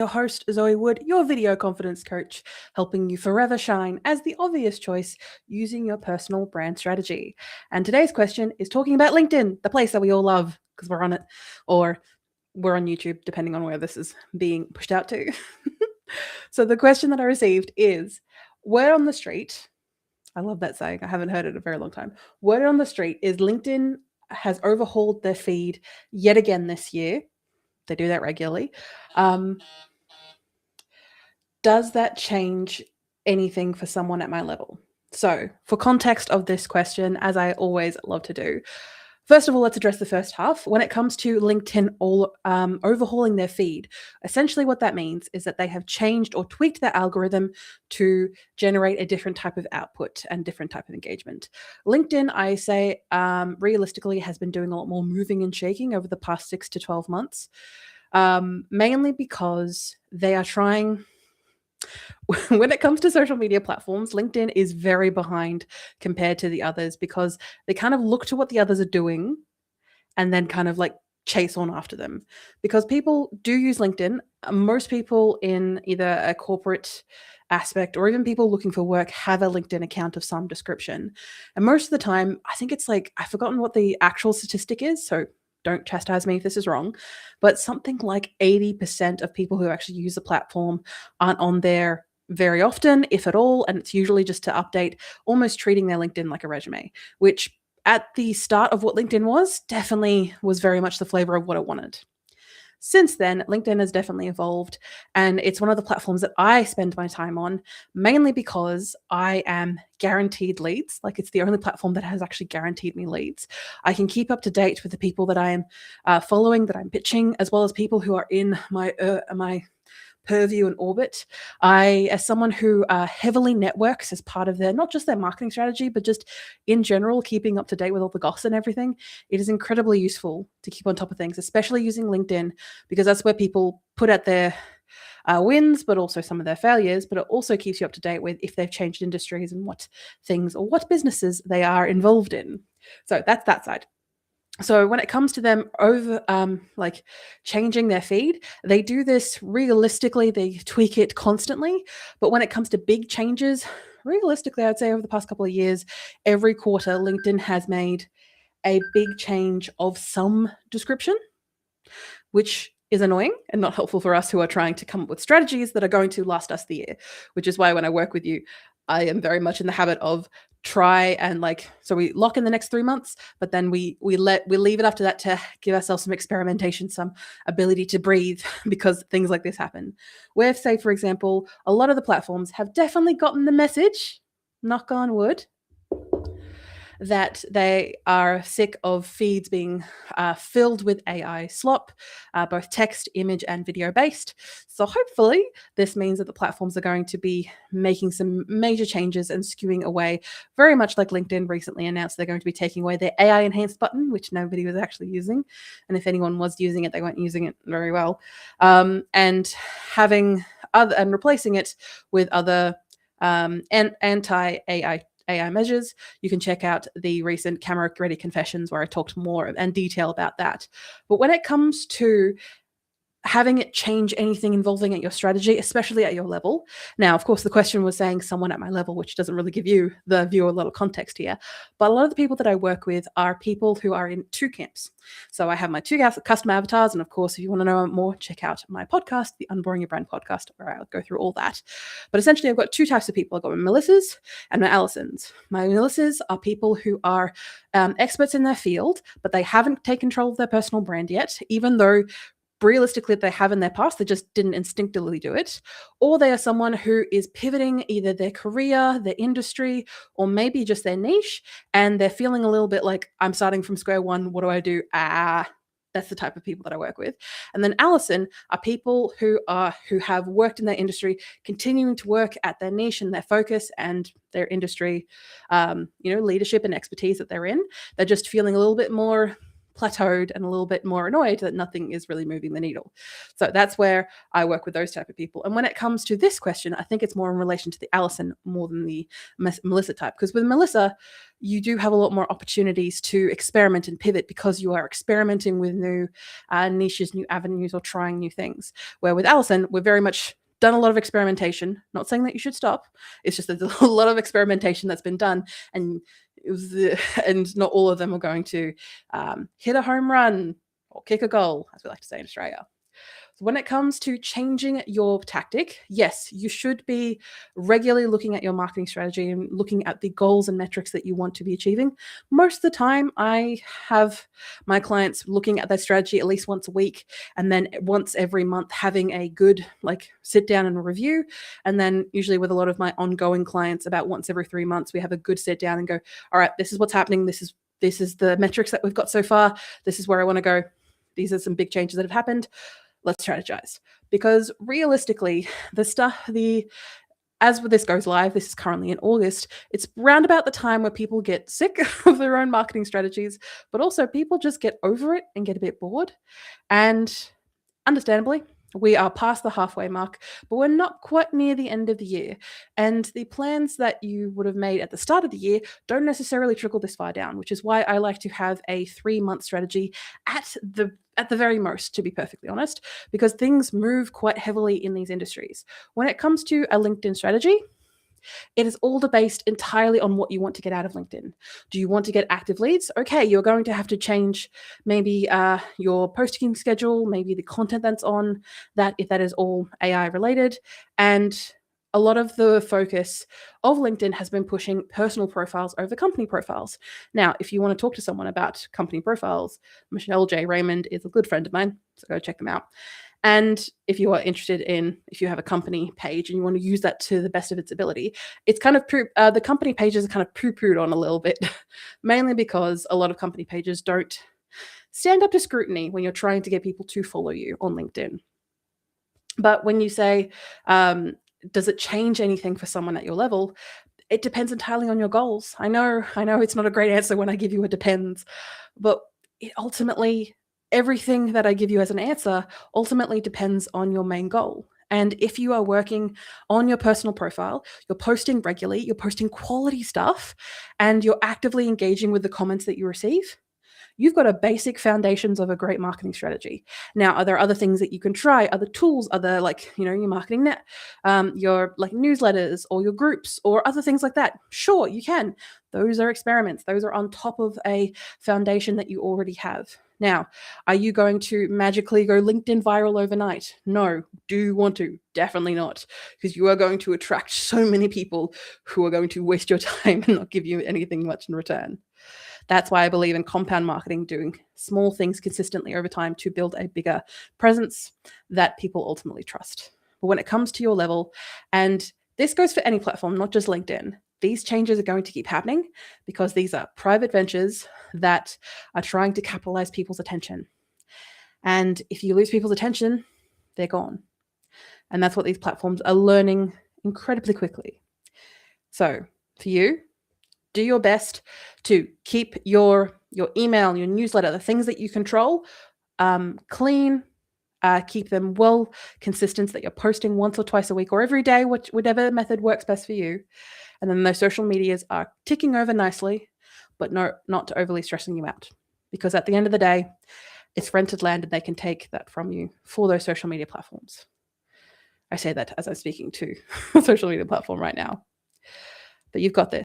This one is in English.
Your host, Zoe Wood, your video confidence coach, helping you forever shine as the obvious choice using your personal brand strategy. And today's question is talking about LinkedIn, the place that we all love because we're on it, or we're on YouTube, depending on where this is being pushed out to. So the question that I received is, word on the street, I love that saying, I haven't heard it in a very long time. Word on the street is LinkedIn has overhauled their feed yet again this year. They do that regularly. Does that change anything for someone at my level? So, for context of this question, as I always love to do, first of all, let's address the first half. When it comes to LinkedIn overhauling their feed, essentially what that means is that they have changed or tweaked their algorithm to generate a different type of output and different type of engagement. LinkedIn, I say, realistically, has been doing a lot more moving and shaking over the past 6 to 12 months, mainly because they are trying. When it comes to social media platforms, LinkedIn is very behind compared to the others because they kind of look to what the others are doing and then kind of like chase on after them. Because people do use LinkedIn. Most people in either a corporate aspect or even people looking for work have a LinkedIn account of some description. And most of the time, I think it's like, I've forgotten what the actual statistic is. So don't chastise me if this is wrong, but something like 80% of people who actually use the platform aren't on there very often, if at all, and it's usually just to update, almost treating their LinkedIn like a resume, which at the start of what LinkedIn was, definitely was very much the flavor of what it wanted. Since then, LinkedIn has definitely evolved, and it's one of the platforms that I spend my time on, mainly because I am guaranteed leads. Like, it's the only platform that has actually guaranteed me leads. I can keep up to date with the people that I am following, that I'm pitching, as well as people who are in my purview and orbit. As someone who heavily networks as part of their, not just their marketing strategy, but just in general, keeping up to date with all the gossip and everything, it is incredibly useful to keep on top of things, especially using LinkedIn, because that's where people put out their wins, but also some of their failures, but it also keeps you up to date with if they've changed industries and what things or what businesses they are involved in. So that's that side. So when it comes to them like changing their feed, they do this realistically, they tweak it constantly. But when it comes to big changes, realistically, I'd say over the past couple of years, every quarter, LinkedIn has made a big change of some description, which is annoying and not helpful for us who are trying to come up with strategies that are going to last us the year, which is why when I work with you, I am very much in the habit of try and so we lock in the next 3 months, but then we leave it after that to give ourselves some experimentation, some ability to breathe because things like this happen. Where, say, for example, a lot of the platforms have definitely gotten the message, knock on wood, that they are sick of feeds being filled with AI slop, both text, image, and video based. So hopefully this means that the platforms are going to be making some major changes and skewing away, very much like LinkedIn recently announced they're going to be taking away their AI enhanced button, which nobody was actually using. And if anyone was using it, they weren't using it very well. And having and replacing it with other anti-AI measures. You can check out the recent Camera Ready Confessions where I talked more in detail about that. But when it comes to having it change anything involving at your strategy, especially at your level. Now, of course, the question was saying someone at my level, which doesn't really give you, the viewer, a lot of context here. But a lot of the people that I work with are people who are in two camps. So I have my two custom avatars. And of course, if you want to know more, check out my podcast, the Unboring Your Brand podcast, where I'll go through all that. But essentially, I've got two types of people. I've got my Melissas and my Allisons. My Melissas are people who are experts in their field, but they haven't taken control of their personal brand yet, even though realistically they have in their past, they just didn't instinctively do it. Or they are someone who is pivoting either their career, their industry, or maybe just their niche, and they're feeling a little bit like, I'm starting from square one, what do I do? That's the type of people that I work with. And then Allison are people who have worked in their industry, continuing to work at their niche and their focus and their industry, leadership and expertise that they're in. They're just feeling a little bit more plateaued and a little bit more annoyed that nothing is really moving the needle. So that's where I work with those type of people. And when it comes to this question, I think it's more in relation to the Alison more than the Melissa type, because with Melissa, you do have a lot more opportunities to experiment and pivot because you are experimenting with new niches, new avenues, or trying new things. Where with Alison, we're very much done a lot of experimentation. Not saying that you should stop. It's just that there's a lot of experimentation that's been done, and and not all of them are going to hit a home run or kick a goal, as we like to say in Australia. So when it comes to changing your tactic, yes, you should be regularly looking at your marketing strategy and looking at the goals and metrics that you want to be achieving. Most of the time, I have my clients looking at their strategy at least once a week, and then once every month having a good sit down and review. And then usually with a lot of my ongoing clients, about once every 3 months, we have a good sit down and go, all right, this is what's happening. This is the metrics that we've got so far. This is where I want to go. These are some big changes that have happened. Let's strategize. Because realistically, as this goes live, this is currently in August, it's round about the time where people get sick of their own marketing strategies, but also people just get over it and get a bit bored. And understandably, we are past the halfway mark, but we're not quite near the end of the year. And the plans that you would have made at the start of the year don't necessarily trickle this far down, which is why I like to have a 3-month strategy at the very most, to be perfectly honest, because things move quite heavily in these industries. When it comes to a LinkedIn strategy, it is all based entirely on what you want to get out of LinkedIn. Do you want to get active leads? Okay, you're going to have to change maybe your posting schedule, maybe the content that's on that, if that is all AI related. And a lot of the focus of LinkedIn has been pushing personal profiles over company profiles. Now, if you want to talk to someone about company profiles, Michelle J. Raymond is a good friend of mine, so go check them out. And if you are interested if you have a company page and you want to use that to the best of its ability, it's kind of the company pages are kind of poo-pooed on a little bit, mainly because a lot of company pages don't stand up to scrutiny when you're trying to get people to follow you on LinkedIn. But when you say, does it change anything for someone at your level? It depends entirely on your goals. I know it's not a great answer when I give you a depends, but it ultimately, everything that I give you as an answer ultimately depends on your main goal. And if you are working on your personal profile, you're posting regularly, you're posting quality stuff, and you're actively engaging with the comments that you receive, you've got a basic foundations of a great marketing strategy. Now, are there other things that you can try? Other tools, other your marketing net, your newsletters or your groups or other things like that? Sure, you can. Those are experiments. Those are on top of a foundation that you already have. Now, are you going to magically go LinkedIn viral overnight? No. Do you want to? Definitely not, because you are going to attract so many people who are going to waste your time and not give you anything much in return. That's why I believe in compound marketing, doing small things consistently over time to build a bigger presence that people ultimately trust. But when it comes to your level, and this goes for any platform, not just LinkedIn, these changes are going to keep happening because these are private ventures that are trying to capitalize people's attention. And if you lose people's attention, they're gone. And that's what these platforms are learning incredibly quickly. So for you, do your best to keep your email, your newsletter, the things that you control, clean, keep them well consistent, that you're posting once or twice a week or every day, whatever method works best for you. And then those social medias are ticking over nicely, but not overly stressing you out. Because at the end of the day, it's rented land and they can take that from you for those social media platforms. I say that as I'm speaking to a social media platform right now. But you've got this.